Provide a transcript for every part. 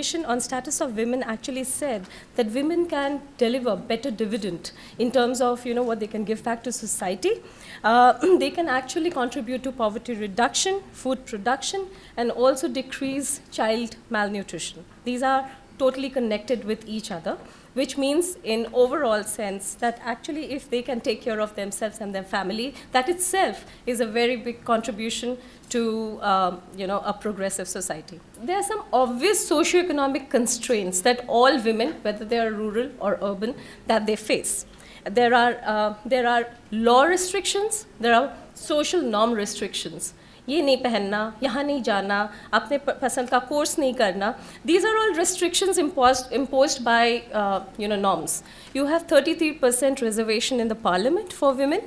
Commission on Status of Women actually said that women can deliver better dividend in terms of what they can give back to society. They can actually contribute to poverty reduction, food production, and also decrease child malnutrition. These are totally connected with each other, which means in overall sense that actually if they can take care of themselves and their family, that itself is a very big contribution to a progressive society. There are some obvious socioeconomic constraints that all women, whether they are rural or urban, that they face. There are law restrictions, there are social norm restrictions. ये नहीं पहनना, यहाँ नहीं जाना, अपने पसंद का course नहीं करना. These are all restrictions imposed by norms. You have 33% reservation in the parliament for women,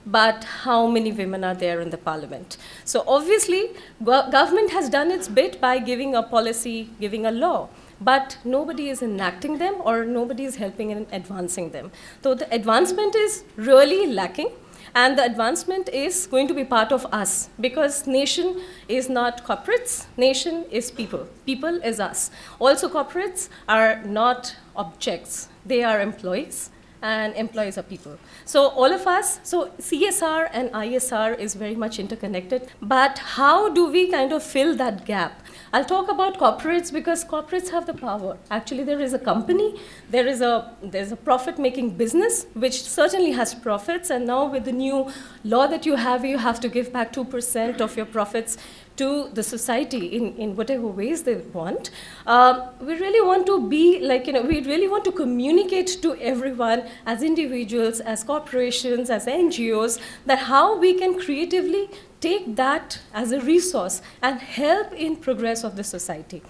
but how many women are there in the parliament? So obviously, government has done its bit by giving a policy, giving a law, but nobody is enacting them or nobody is helping in advancing them. So the advancement is really lacking. And the advancement is going to be part of us, because nation is not corporates, nation is people. People is us. Also, corporates are not objects, they are employees, and employees are people. So all of us, so CSR and ISR is very much interconnected, but how do we kind of fill that gap? I'll talk about corporates because corporates have the power. Actually, there is a company, there's a profit-making business, which certainly has profits, and now with the new law that you have to give back 2% of your profits to the society in whatever ways they want. We really want to be like, we really want to communicate to everyone as individuals, as corporations, as NGOs, that how we can creatively take that as a resource and help in progress of the society.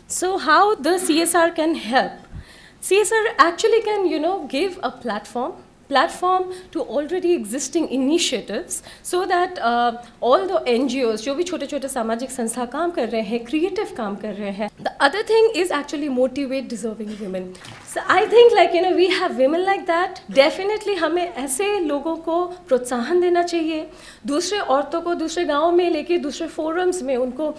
So how the CSR can help? CSR actually can, give a platform to already existing initiatives, so that all the NGOs, जो भी छोटे-छोटे सामाजिक संस्था काम कर रहे हैं, creative काम कर रहे हैं. The other thing is actually motivate deserving women. So I think we have women like that. Definitely हमें ऐसे लोगों को प्रोत्साहन देना चाहिए. दूसरे औरतों को दूसरे गाँव में लेके दूसरे forums में उनको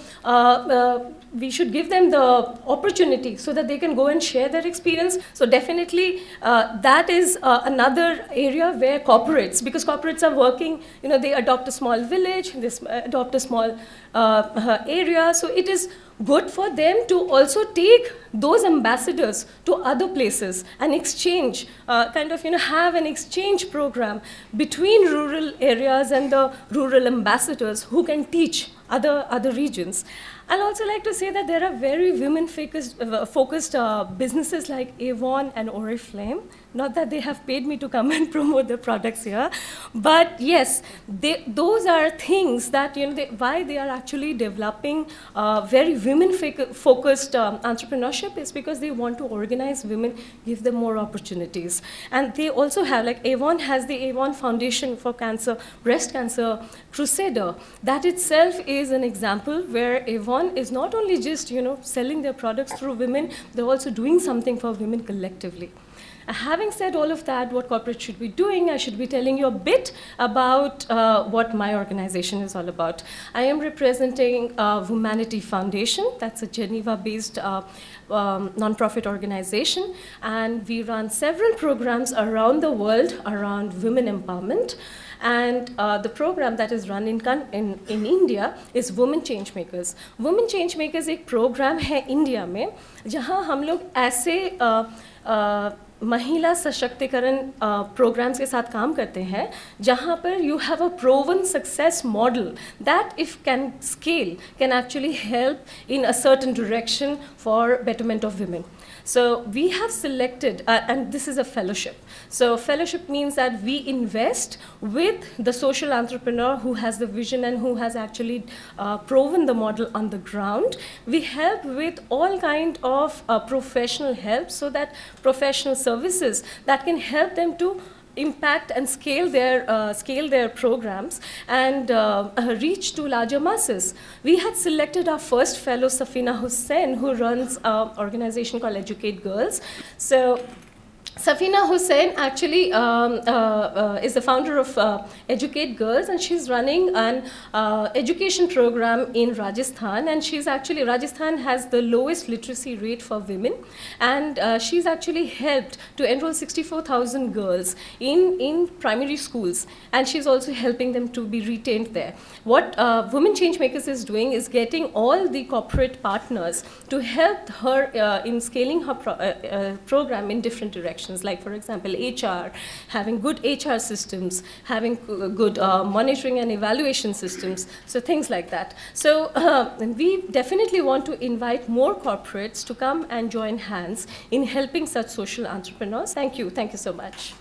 we should give them the opportunity so that they can go and share their experience. So definitely that is another area where corporates, because corporates are working, they adopt a small village, they adopt a small area, so it is good for them to also take those ambassadors to other places and exchange, have an exchange program between rural areas and the rural ambassadors who can teach other regions. I'd also like to say that there are very women-focused businesses like Avon and Oriflame. Not that they have paid me to come and promote their products here, but yes, those are things that why they are actually developing very women-focused entrepreneurship is because they want to organize women, give them more opportunities, and they also have, like Avon has the Avon Foundation for Cancer, Breast Cancer Crusader. That itself is an example where Avon is not only just selling their products through women, they're also doing something for women collectively. Having said all of that, what corporates should be doing, I should be telling you a bit about what my organization is all about. I am representing Womanity Foundation. That's a Geneva-based non-profit organization, and we run several programs around the world around women empowerment. And the program that is run in India is Women Changemakers. Women Changemakers एक program है India में जहाँ हम लोग ऐसे महिला सशक्तिकरण programs के साथ काम करते हैं जहाँ पर you have a proven success model that if can scale can actually help in a certain direction for betterment of women. So we have selected, and this is a fellowship. So fellowship means that we invest with the social entrepreneur who has the vision and who has actually proven the model on the ground. We help with all kind of professional help, so that professional services that can help them to impact and scale their programs and reach to larger masses. We had selected our first fellow, Safina Hussain, who runs an organization called Educate Girls. So Safina Hussain actually is the founder of Educate Girls, and she's running an education program in Rajasthan. And she's actually, Rajasthan has the lowest literacy rate for women, and she's actually helped to enroll 64,000 girls in primary schools, and she's also helping them to be retained there. What Women Changemakers is doing is getting all the corporate partners to help her in scaling her program in different directions. Like, for example, HR, having good HR systems, having good monitoring and evaluation systems, so things like that. So we definitely want to invite more corporates to come and join hands in helping such social entrepreneurs. Thank you so much.